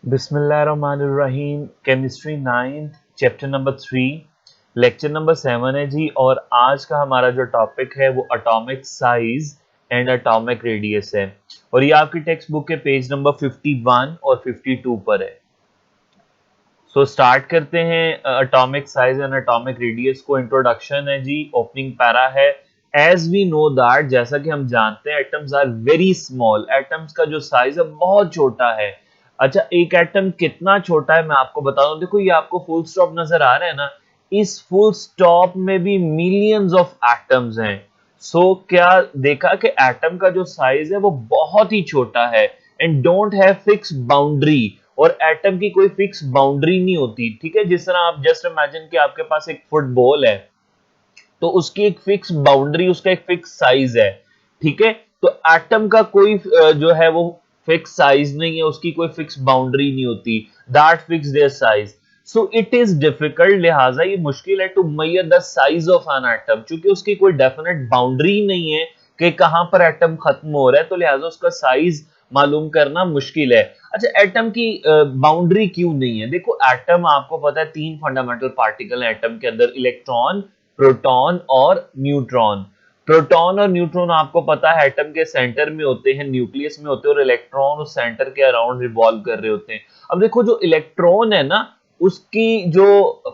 बिस्मिल्लाहिर्रहमानिर्रहीम। Chemistry 9 chapter number 3 lecture number 7 है जी। और आज का हमारा जो टॉपिक है वो atomic size and atomic radius है और ये आपकी टेक्स्ट बुक के पेज नंबर 51 और 52 पर है। सो स्टार्ट करते हैं atomic size and atomic radius को। इंट्रोडक्शन है जी, ओपनिंग पैरा है। एज वी नो दैट, जैसा कि हम जानते हैं, atoms are very small. Atoms का जो साइज है बहुत छोटा है। अच्छा, एक एटम कितना छोटा है मैं आपको बता दूं। देखो, ये आपको फुल स्टॉप नजर आ रहा है ना, इस फुल स्टॉप में भी मिलियंस ऑफ एटम्स हैं। सो क्या देखा कि एटम का जो साइज है वो बहुत ही छोटा है and don't have fix boundary. और एटम की कोई फिक्स बाउंड्री नहीं होती, ठीक है। जिस तरह आप जस्ट इमेजिन कि आपके पास एक फुटबॉल है तो उसकी एक फिक्स बाउंड्री, उसका एक फिक्स साइज है, ठीक है। तो एटम का कोई जो है वो फिक्स साइज नहीं है, उसकी कोई फिक्स बाउंड्री नहीं होती। That fix their size. So it is difficult, लिहाजा ये मुश्किल है to measure the size of an atom, क्योंकि उसकी कोई डेफिनेट बाउंड्री नहीं है कि कहां पर एटम खत्म हो रहा है, तो लिहाजा उसका साइज मालूम करना मुश्किल है। अच्छा, एटम की बाउंड्री क्यों नहीं है? देखो, एटम आपको पता है तीन फंडामेंटल पार्टिकल है एटम के अंदर, इलेक्ट्रॉन, प्रोटॉन और न्यूट्रॉन। प्रोटॉन और न्यूट्रॉन आपको पता है एटम के सेंटर में होते हैं, न्यूक्लियस में होते हैं, और इलेक्ट्रॉन उस सेंटर के अराउंड रिवॉल्व कर रहे होते हैं। अब देखो, जो इलेक्ट्रॉन है ना, उसकी जो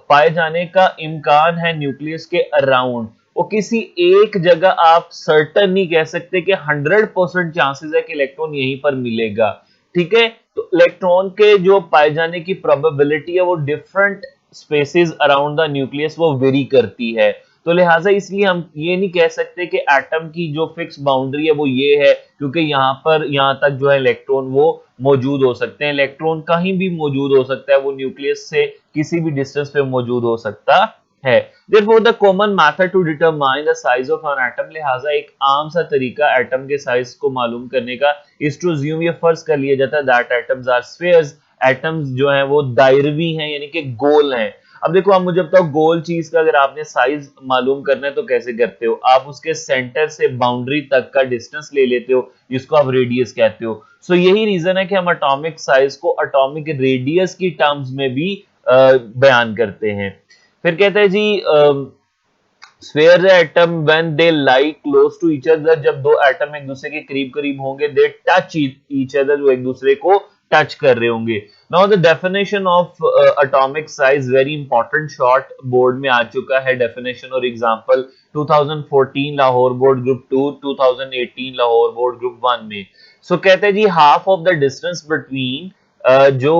पाए जाने का इम्कान है न्यूक्लियस के अराउंड, वो किसी एक जगह आप सर्टन नहीं कह सकते कि 100% चांसेस है कि इलेक्ट्रॉन यहीं पर मिलेगा, ठीक है। तो इलेक्ट्रॉन के जो पाए जाने की प्रोबेबिलिटी है वो different spaces around the nucleus वो वेरी करती है। तो लिहाजा इसलिए हम ये नहीं कह सकते कि एटम की जो फिक्स बाउंड्री है वो ये है, क्योंकि यहाँ पर यहाँ तक जो है इलेक्ट्रॉन वो मौजूद हो सकते हैं। इलेक्ट्रॉन कहीं भी मौजूद हो सकता है, वो न्यूक्लियस से किसी भी डिस्टेंस पे मौजूद हो सकता है। Therefore, the common method to determine the size of an atom, लिहाजा एक आम सा तरीका एटम के साइज को मालूम करने का is to assume, ये फर्ज कर लिया जाता है that atoms are spheres, atoms जो हैं वो दायरवी हैं, यानी कि गोल हैं। अब देखो, आप मुझे बताओ, गोल चीज का अगर आपने साइज मालूम करना है तो कैसे करते हो? आप उसके सेंटर से बाउंड्री तक का डिस्टेंस ले लेते हो, जिसको आप रेडियस कहते हो। सो यही रीजन है कि हम एटॉमिक साइज को एटॉमिक रेडियस की टर्म्स में भी बयान करते हैं। फिर कहते हैं जी, sphere atom when they lie close to each other, जब दो एटम एक दूसरे के करीब करीब होंगे, दे टच ईच अदर, वो एक दूसरे को टच कर रहे होंगे। Now the definition of atomic size, very important, short board में आ चुका है डेफिनेशन और example 2014 Lahore board group 2, 2018 Lahore board group 1 में। सो कहते हैं जी, half of the distance between, जो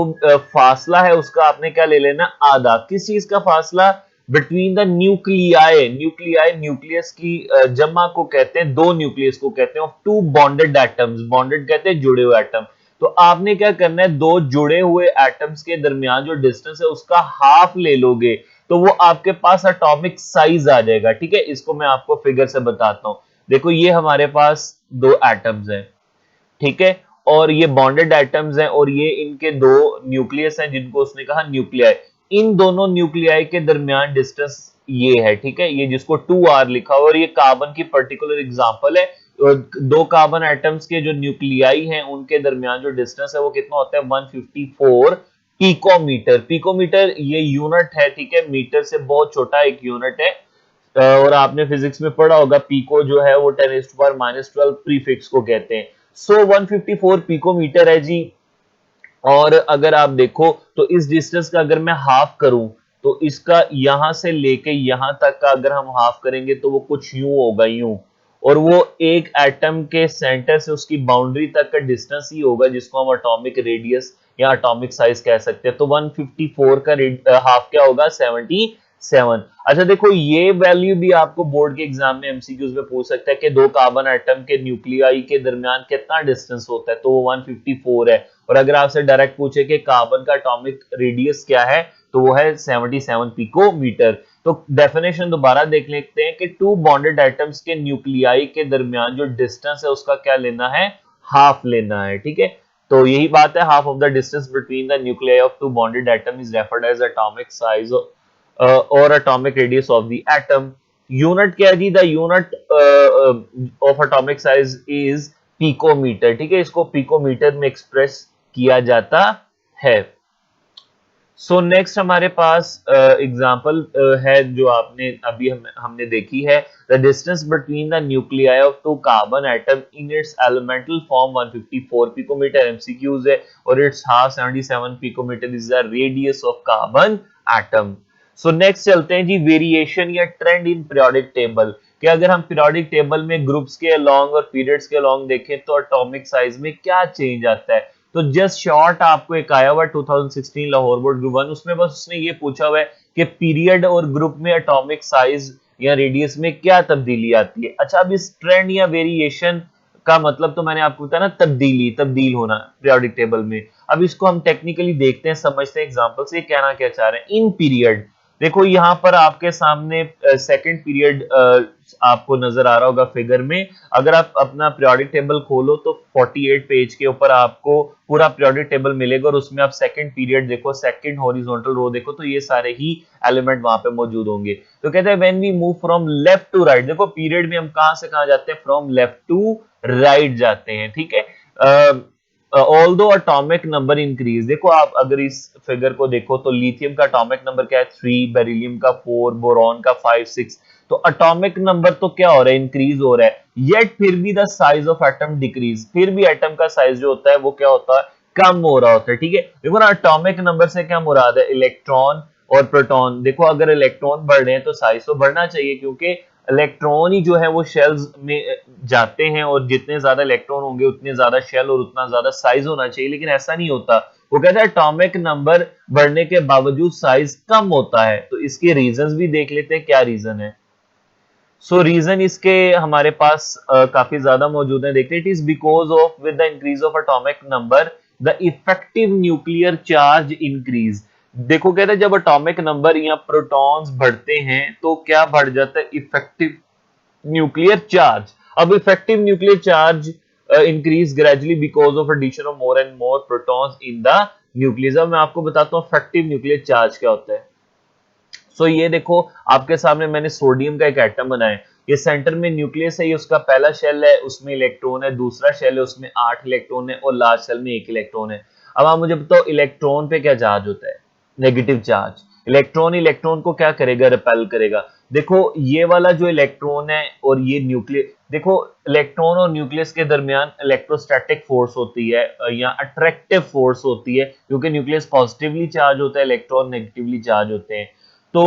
फासला है उसका आपने क्या ले लेना, आधा। किस चीज का फासला? Between the nuclei, nuclei nucleus की जमा को कहते हैं, दो न्यूक्लियस को कहते हैं, of two bonded atoms, bonded कहते हैं जुड़े हुए एटम। तो आपने क्या करना है, दो जुड़े हुए एटम्स के दरमियान जो डिस्टेंस है उसका हाफ ले लोगे तो वो आपके पास एटॉमिक साइज आ जाएगा, ठीक है। इसको मैं आपको फिगर से बताता हूं। देखो, ये हमारे पास दो एटम्स हैं, ठीक है, और ये बॉन्डेड एटम्स हैं, और ये इनके दो न्यूक्लियस हैं जिनको उसने कहा न्यूक्लियाई। इन दोनों न्यूक्लियाई के दरमियान डिस्टेंस ये है, ठीक है, ये जिसको 2r लिखा हुआ, और ये कार्बन की पर्टिकुलर एग्जांपल है। दो कार्बन एटम्स के जो न्यूक्लियाई हैं उनके दरमियान जो डिस्टेंस है वो कितना होता है, 154 पिकोमीटर। पिकोमीटर ये यूनिट है, ठीक है, मीटर से बहुत छोटा एक यूनिट है। और आपने फिजिक्स में पढ़ा होगा, पीको जो है वो 10⁻⁻12 प्रीफिक्स को कहते हैं। सो 154 पिकोमीटर है जी। और अगर आप देखो तो इस डिस्टेंस का अगर मैं हाफ करूं तो इसका यहां से लेके यहां तक का अगर हम हाफ करेंगे तो वो कुछ यूं होगा, यूं। और वो एक एटम के सेंटर से उसकी बाउंड्री तक का डिस्टेंस ही होगा, जिसको हम एटॉमिक रेडियस या एटॉमिक साइज कह सकते हैं। तो 154 का हाफ क्या होगा, 77। अच्छा देखो, ये वैल्यू भी आपको बोर्ड के एग्जाम में एमसीक्यूज में पूछ सकता है कि दो कार्बन एटम के न्यूक्लियाई के दरमियान कितना डिस्टेंस होता है, तो वो 154 है। और अगर आपसे डायरेक्ट पूछे कि कार्बन का एटॉमिक रेडियस क्या है, तो वो है 77 पिकोमीटर। तो डेफिनेशन दोबारा देख लेते हैं कि टू बॉन्डेड एटम्स के न्यूक्लियाई के दरमियान जो डिस्टेंस है उसका क्या लेना है, हाफ लेना है, ठीक है। तो यही बात है, half of the distance between the nuclei of two bonded atom is referred as atomic size और atomic radius of the atom. Unit क्या है जी? The unit of atomic size is picometre, ठीक है। इसको पिकोमीटर में एक्सप्रेस किया जाता है। सो नेक्स्ट हमारे पास एग्जांपल है जो आपने अभी हमने देखी है। The distance between the nuclei of two carbon atom in its elemental form 154 picometre MCQs है, और its half 77 picometre is the radius of carbon atom. So next चलते हैं जी, वेरिएशन या ट्रेंड इन पीरियोडिक टेबल। कि अगर हम periodic table में ग्रुप्स के अलोंग और पीरियड्स के अलोंग देखें तो एटॉमिक साइज में क्या चेंज आता है। तो जस्ट शॉर्ट आपको एक आया हुआ 2016 लाहौर बोर्ड ग्रुप 1, उसमें बस उसने ये पूछा हुआ है कि पीरियड और ग्रुप में एटॉमिक साइज या रेडियस में क्या तब्दीली आती है। अच्छा, अब इस ट्रेंड या वेरिएशन का मतलब तो मैंने आपको बताया ना, तब्दील होना पीरियोडिक टेबल में। अब इसको हम टेक्निकली देखते हैं, समझते हैं एग्जांपल से कहना क्या चाह रहे हैं। इन पीरियड देखो यहाँ पर आपके सामने सेकंड पीरियड आपको नजर आ रहा होगा फिगर में। अगर आप अपना पीरियोडिक टेबल खोलो तो 48 पेज के ऊपर आपको पूरा पीरियोडिक टेबल मिलेगा, और उसमें आप सेकंड पीरियड देखो, सेकंड हॉरिजॉन्टल रो देखो, तो ये सारे ही एलिमेंट वहां पे मौजूद होंगे। तो कहते हैं when we move from left to right, देखो पीरियड में हम कहां से कहां जाते हैं, फ्रॉम लेफ्ट टू राइट जाते हैं, ठीक है। ऑल्दो एटॉमिक नंबर इंक्रीज, देखो आप अगर इस फिगर को देखो तो लिथियम का एटॉमिक नंबर क्या है 3, बेरिलियम का 4, बोरॉन का 5, 6, तो एटॉमिक नंबर तो क्या हो रहा है, इंक्रीज हो रहा है। येट फिर भी the size of atom decrease, फिर भी एटम का साइज जो होता है वो क्या होता है, कम हो रहा होता है, ठीक है। देखो ना एटॉमिक नंबर से क्या मुराद है, इलेक्ट्रॉन और प्रोटॉन। देखो अगर इलेक्ट्रॉन बढ़ रहे हैं तो साइज तो बढ़ना चाहिए, क्योंकि इलेक्ट्रॉन ही जो है वो शेल्स में जाते हैं, और जितने ज्यादा इलेक्ट्रॉन होंगे उतने ज्यादा शेल और उतना ज्यादा साइज होना चाहिए, लेकिन ऐसा नहीं होता। वो कहता है एटॉमिक नंबर बढ़ने के बावजूद साइज कम होता है। तो इसके रीजंस भी देख लेते हैं, क्या रीजन है। सो रीजन इसके हमारे पास काफी ज्यादा मौजूद है, देखते हैं। It is because of with the increase of atomic number the effective nuclear charge increase. देखो कहते हैं जब एटॉमिक नंबर या प्रोटॉन्स बढ़ते हैं तो क्या बढ़ जाता है, इफेक्टिव न्यूक्लियर चार्ज। अब effective nuclear charge increase gradually because of addition of more and more protons in the nucleus. अब मैं आपको बताता हूँ इफेक्टिव न्यूक्लियर चार्ज क्या होता है। सो ये देखो आपके सामने मैंने सोडियम का एक एटम बनाया है, ये सेंटर में न्यूक्लियस है, ये उसका पहला शेल है, उसमें इलेक्ट्रॉन है, दूसरा शेल है, उसमें 8 इलेक्ट्रॉन है, और लास्ट शेल में 1 इलेक्ट्रॉन है। अब आप मुझे बताओ इलेक्ट्रॉन पे क्या चार्ज होता है, नेगेटिव चार्ज। इलेक्ट्रॉन इलेक्ट्रॉन को क्या करेगा, रिपेल करेगा। देखो ये वाला जो इलेक्ट्रॉन है और ये न्यूक्लियस, देखो इलेक्ट्रॉन और न्यूक्लियस के दरमियान इलेक्ट्रोस्टैटिक फोर्स होती है या अट्रैक्टिव फोर्स होती है, क्योंकि न्यूक्लियस पॉजिटिवली चार्ज होता है, इलेक्ट्रॉन नेगेटिवली चार्ज होते हैं। तो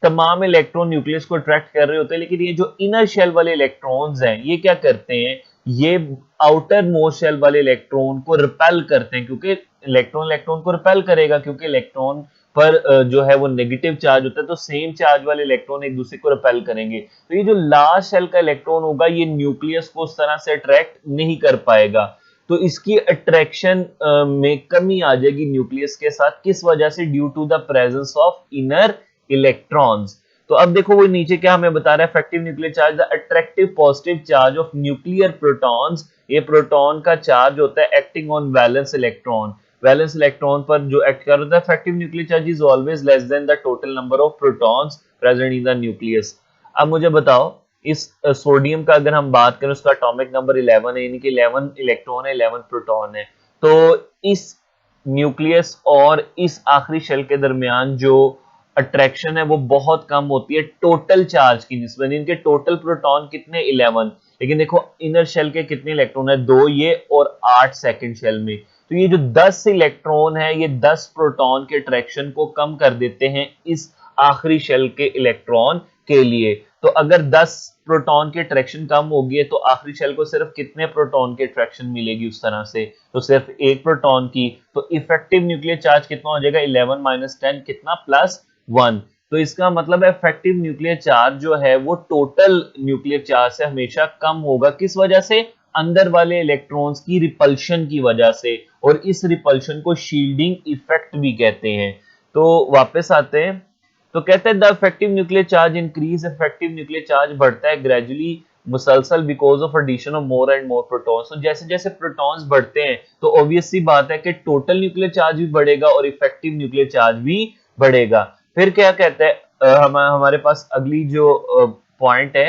तमाम इलेक्ट्रॉन न्यूक्लियस को अट्रैक्ट कर रहे होते हैं, लेकिन ये जो इनर शेल वाले इलेक्ट्रॉन्स हैं ये क्या करते हैं, ये आउटर मोस्ट शेल वाले इलेक्ट्रॉन को रिपेल करते हैं, क्योंकि इलेक्ट्रॉन इलेक्ट्रॉन को रिपेल करेगा, क्योंकि इलेक्ट्रॉन पर जो है वो नेगेटिव चार्ज होता है, तो सेम चार्ज वाले इलेक्ट्रॉन एक दूसरे को रिपेल करेंगे। तो ये जो लास्ट शेल का इलेक्ट्रॉन होगा ये न्यूक्लियस को उस तरह से अट्रैक्ट नहीं कर पाएगा, तो इसकी अट्रैक्शन में कमी आ जाएगी न्यूक्लियस के साथ। किस वजह से, due to the presence of inner electrons. तो अब देखो वो नीचे क्या हमें बता रहा है, effective nuclear charge the attractive positive charge of nuclear protons. ये प्रोटॉन का चार्ज होता है acting on valence electron, valence electron पर जो एक्ट कर रहा है। Effective nuclear charge is always less than the total number of protons present in the nucleus. अब मुझे बताओ इस सोडियम का अगर हम बात करें, उसका एटॉमिक नंबर 11 है, यानी कि 11 इलेक्ट्रॉन है, 11 प्रोटॉन है। तो इस न्यूक्लियस और इस आखिरी शेल के दरमियान जो अट्रैक्शन है वो बहुत कम होती है टोटल चार्ज की निस्बत। इनके टोटल प्रोटॉन कितने, 11, लेकिन देखो इनर शेल के कितने इलेक्ट्रॉन है, 2 ये और 8 सेकंड शेल में। तो ये जो 10 इलेक्ट्रॉन है ये 10 प्रोटॉन के अट्रैक्शन को कम कर देते हैं इस आखिरी शेल के इलेक्ट्रॉन के लिए। तो अगर 10 प्रोटॉन की अट्रैक्शन कम होगी तो आखिरी शेल को सिर्फ कितने प्रोटॉन की अट्रैक्शन मिलेगी उस तरह से, तो सिर्फ 1 प्रोटॉन की। तो इफेक्टिव न्यूक्लियर चार्ज कितना हो जाएगा, 11 माइनस 10 कितना, +1। तो इसका मतलब है इफेक्टिव न्यूक्लियर चार्ज जो है वो टोटल न्यूक्लियर चार्ज से हमेशा कम होगा। किस वजह से, अंदर वाले इलेक्ट्रॉन्स की रिपल्शन की वजह से, और इस रिपल्शन को शील्डिंग इफेक्ट भी कहते हैं। तो वापस आते हैं, तो कहते हैं the effective nuclear charge increase, effective nuclear charge बढ़ता है ग्रेजुअली मुसलसल because of addition of more and more protons. तो जैसे जैसे प्रोटॉन्स बढ़ते हैं तो ऑब्वियस सी बात है कि टोटल न्यूक्लियर चार्ज भी बढ़ेगा और इफेक्टिव न्यूक्लियर चार्ज भी बढ़ेगा। फिर क्या कहते हैं हमारे पास अगली जो पॉइंट है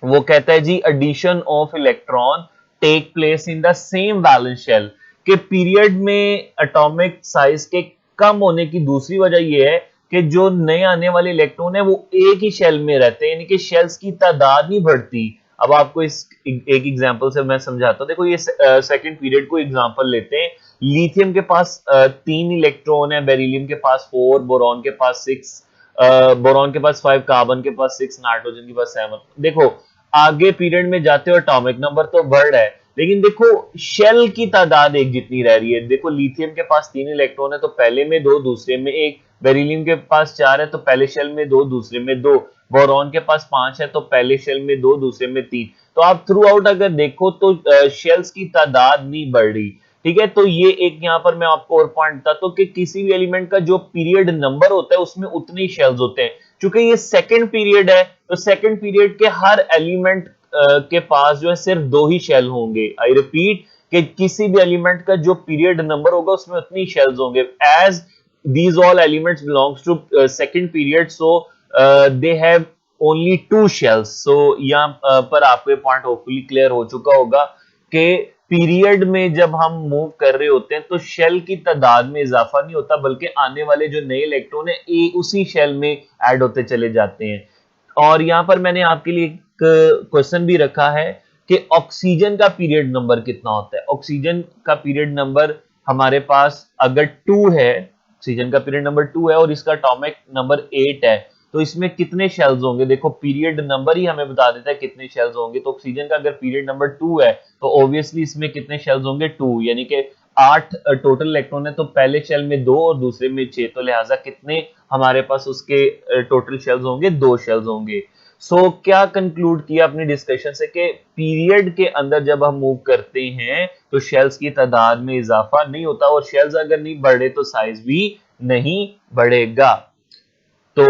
वो कहता है जी addition of electron take place in the same valence shell. कि पीरियड में एटॉमिक साइज के कम होने की दूसरी वजह यह है कि जो नए आने वाले इलेक्ट्रॉन है वो एक ही शेल में रहते हैं, यानी कि शेल्स की तादाद नहीं बढ़ती। अब आपको इस एक एग्जांपल से मैं समझाता हूं। देखो ये सेकंड पीरियड को एग्जांपल लेते हैं। लिथियम के पास 3 इलेक्ट्रॉन है, बेरिलियम के पास 4, बोरॉन के पास 6, बोरॉन के पास 5, कार्बन के पास 6, नाइट्रोजन के पास 7। देखो आगे पीरियड में जाते हुए एटॉमिक नंबर तो बढ़ रहा है, लेकिन देखो शेल की तादाद एक जितनी रह रही है। देखो लिथियम के पास 3 इलेक्ट्रॉन है तो पहले में 2, दूसरे में 1। बेरिलियम के पास 4 है तो पहले शेल में 2, दूसरे में 2। बोरॉन के पास 5 है तो पहले शेल में 2, दूसरे में 3। तो आप थ्रू आउट अगर देखो तो शेल्स की तादाद नहीं बढ़ रही। ठीक है, तो ये एक यहाँ पर मैं आपको और पॉइंट बताता हूं कि किसी भी एलिमेंट का जो पीरियड नंबर होता है उसमें उतने ही शेल्स होते हैं। चूंकि ये सेकंड पीरियड है तो सेकंड पीरियड के हर एलिमेंट के पास जो है सिर्फ 2 ही शेल होंगे। आई रिपीट कि किसी भी एलिमेंट का जो पीरियड नंबर होगा उसमें उतनी शेल्स होंगे। As these all elements belongs to second period, so they have only 2 shells। so यहाँ पर आपको ये पॉइंट होपफुली क्लियर हो चुका होगा कि पीरियड में जब हम मूव कर रहे होते हैं तो शेल की तादाद में इजाफा नहीं होता, बल्कि आने वाले जो नए इलेक्ट्रॉन है उसी शेल में ऐड होते चले जाते हैं। और यहां पर मैंने आपके लिए एक क्वेश्चन भी रखा है कि ऑक्सीजन का पीरियड नंबर कितना होता है। ऑक्सीजन का पीरियड नंबर हमारे पास अगर 2 है, ऑक्सीजन का पीरियड नंबर 2 है और इसका एटॉमिक नंबर 8 है, तो इसमें कितने शेल्स होंगे। देखो पीरियड नंबर ही हमें बता देता है कितने शेल्स होंगे। तो ऑक्सीजन का अगर पीरियड नंबर 2 है तो ऑब्वियसली इसमें कितने शेल्स होंगे, 2, यानी कि 8 टोटल इलेक्ट्रॉन है तो पहले शेल में 2 और दूसरे में 6, तो लिहाजा कितने हमारे पास उसके टोटल शेल्स होंगे, 2 शेल्स होंगे। सो क्या कंक्लूड किया अपनी डिस्कशन से कि पीरियड के अंदर जब हम मूव करते हैं तो शेल्स की तादाद में इजाफा नहीं होता, और शेल्स अगर नहीं बढ़े तो साइज भी नहीं बढ़ेगा। तो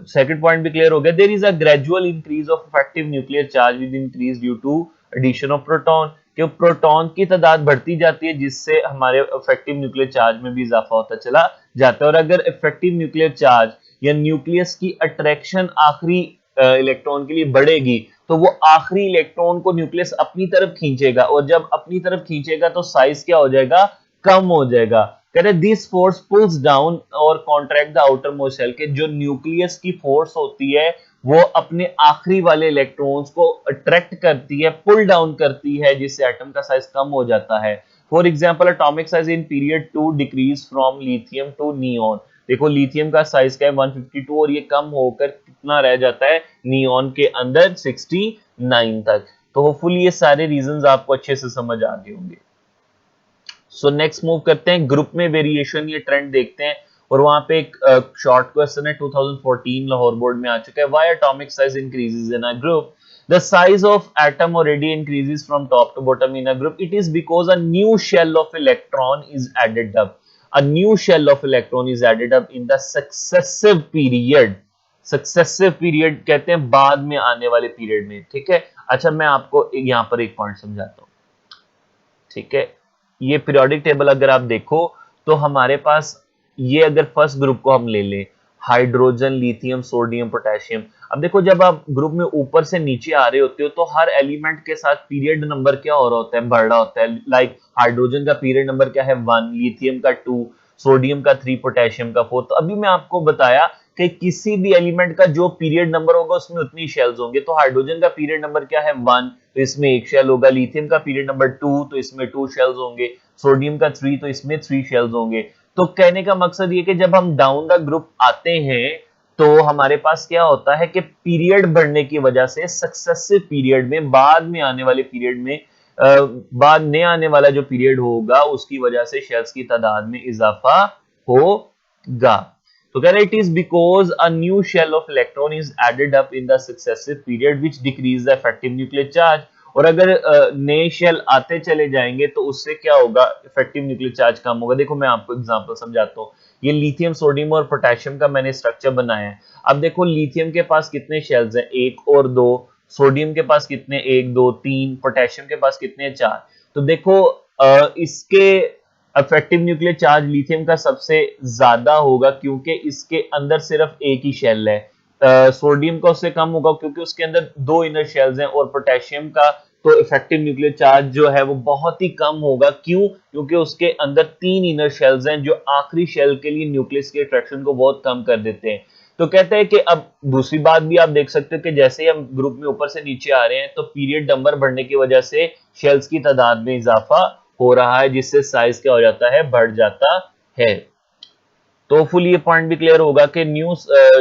सेकंड पॉइंट भी क्लियर हो गया। There is a gradual increase of effective nuclear charge with increase due to addition of proton, कि प्रोटॉन की तादाद बढ़ती जाती है जिससे हमारे इफेक्टिव न्यूक्लियर चार्ज में भी इजाफा होता चला जाता है। और अगर इफेक्टिव न्यूक्लियर चार्ज या न्यूक्लियस की अट्रैक्शन आखिरी इलेक्ट्रॉन के लिए बढ़ेगी तो वो आखिरी इलेक्ट्रॉन को न्यूक्लियस अपनी तरफ खींचेगा, और जब अपनी तरफ खींचेगा तो साइज क्या हो जाएगा, कम हो जाएगा। कह रहे दिस फोर्स पुल्स डाउन और contract the outermost shell, के जो न्यूक्लियस की फोर्स होती है वो अपने आखिरी वाले इलेक्ट्रॉन्स को अट्रैक्ट करती है, पुल डाउन करती है, जिससे एटम का साइज कम हो जाता है। For example atomic size in period 2 decrease from lithium to neon. देखो लिथियम का साइज क्या है 152 और ये कम होकर कितना रह जाता है नियॉन के अंदर 69 तक। तो होपफुली ये सारे रीजंस आपको अच्छे से समझ आ गए होंगे। सो नेक्स्ट मूव करते हैं ग्रुप में वेरिएशन, ये ट्रेंड देखते हैं। और वहां पे एक शॉर्ट क्वेश्चन है 2014 लाहौर बोर्ड में आ चुका है। Why atomic size increases in a group, the size of atom already increases from top to bottom in a group, it is because a new shell of electron is added up, a new shell of electron is added up in the successive period। Successive period कहते हैं बाद में आने वाले period में। ठीक है, अच्छा मैं आपको यहां पर एक पॉइंट समझाता हूं। ठीक है, ये पीरियोडिक टेबल अगर आप देखो तो हमारे पास ये अगर फर्स्ट ग्रुप को हम ले लें, हाइड्रोजन, लिथियम, सोडियम, पोटेशियम। अब देखो जब आप ग्रुप में ऊपर से नीचे आ रहे होते हो तो हर एलिमेंट के साथ पीरियड नंबर क्या हो रहा होता है, बढ़ रहा होता है। लाइक हाइड्रोजन का पीरियड नंबर क्या है 1, लिथियम का 2, सोडियम का 3, पोटेशियम का 4। तो अभी मैं आपको बताया कि किसी भी एलिमेंट का जो पीरियड नंबर होगा उसमें उतनी शेल्स होंगे। तो हाइड्रोजन का पीरियड नंबर क्या है 1, तो इसमें 1 शेल होगा। लिथियम का पीरियड नंबर 2 तो इसमें 2 शेल्स होंगे। सोडियम का 3 तो इसमें 3 शेल्स होंगे। तो कहने का मकसद ये कि जब हम डाउन द ग्रुप आते हैं तो हमारे पास क्या होता है कि पीरियड बढ़ने की वजह से सक्सेसिव पीरियड में, बाद में आने वाले पीरियड में, बाद में आने वाला जो पीरियड होगा उसकी वजह से शेल्स की तादाद में इजाफा होगा। तो कह रहे it is because a new shell of electron is added up in the successive period which decrease the effective nuclear charge. और अगर नए शेल आते चले जाएंगे तो उससे क्या होगा, इफेक्टिव न्यूक्लियर चार्ज कम होगा। देखो मैं आपको एग्जांपल समझाता हूँ। ये लिथियम, सोडियम और पोटेशियम का मैंने स्ट्रक्चर बनाया है। अब देखो लिथियम के पास कितने शेल्स हैं, 1 और 2। सोडियम के पास कितने, 1, 2, 3। पोटेशियम के पास कितने, 4। तो देखो इसके इफेक्टिव न्यूक्लियर चार्ज लिथियम का सबसे ज्यादा होगा क्योंकि इसके अंदर सिर्फ एक ही शेल है। सोडियम का उससे कम होगा क्योंकि उसके अंदर 2 इनर शेल्स हैं, और पोटेशियम का तो इफेक्टिव न्यूक्लियर चार्ज जो है वो बहुत ही कम होगा। क्यों? क्योंकि उसके अंदर 3 इनर शेल्स हैं जो आखिरी शेल के लिए न्यूक्लियस की अट्रैक्शन को बहुत कम कर देते हैं। तो कहते हैं कि अब दूसरी बात भी आप देख सकते हो कि जैसे ही हम ग्रुप में ऊपर से नीचे आ रहे हैं तो पीरियड नंबर बढ़ने की वजह से शेल्स की तादाद में इजाफा हो रहा है, जिससे साइज क्या हो जाता है, बढ़ जाता है। तो फुल ये पॉइंट भी क्लियर होगा कि new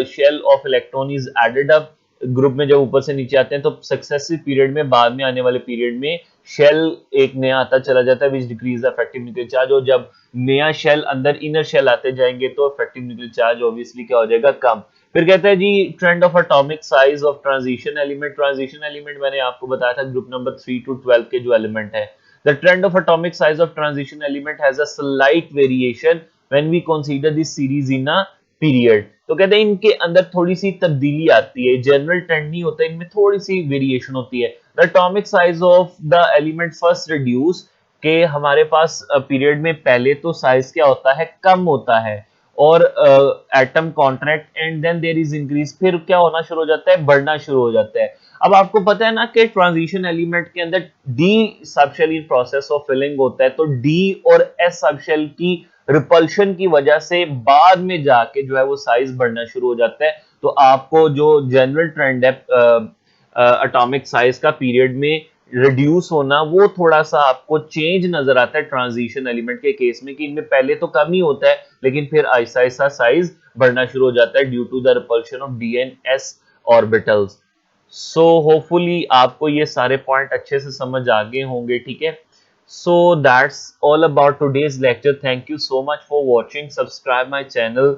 shell of electron is added up. Group में जब ऊपर से नीचे आते हैं तो सक्सेसिव पीरियड में, बाद में आने वाले पीरियड में शेल एक नया आता चला जाता है, which decrease the effective nuclear charge. और जब नया शेल अंदर इनर शेल आते जाएंगे तो इफेक्टिव न्यूक्लियर चार्ज ऑब्वियसली क्या हो जाएगा, कम। फिर कहते हैं जी trend of atomic size of transition element. Transition element मैंने आपको बताया था ग्रुप नंबर 3 to 12 के जो एलिमेंट है। The trend of atomic size of transition element has a slight variation when we consider this series in a period. तो कहते हैं इनके अंदर थोड़ी सी तब्दीली आती है, जनरल ट्रेंड नहीं होता, इनमें थोड़ी सी वेरिएशन होती है। The atomic size of the element first reduce, के हमारे पास पीरियड में पहले तो साइज क्या होता है, कम होता है, और atom contract and then there is increase, फिर क्या होना शुरू हो जाता है, बढ़ना शुरू हो जाता है। अब आपको पता है ना कि ट्रांजिशन एलिमेंट के अंदर d subshell in process of filling होता है, तो डी और एस सबशेल की रिपल्शन की वजह से बाद में जाके जो है वो साइज बढ़ना शुरू हो जाता है। तो आपको जो जनरल ट्रेंड है एटॉमिक साइज का पीरियड में रिड्यूस होना, वो थोड़ा सा आपको चेंज नजर आता है ट्रांजिशन एलिमेंट के केस में, कि इनमें पहले तो कम ही होता है लेकिन फिर आहिस्ता आहिस्ता साइज बढ़ना शुरू हो जाता है due to the repulsion of d and s orbitals. So hopefully आपको ये सारे पॉइंट अच्छे से समझ आ गए होंगे, ठीक है। So that's all about today's lecture. Thank you so much for watching. Subscribe my channel.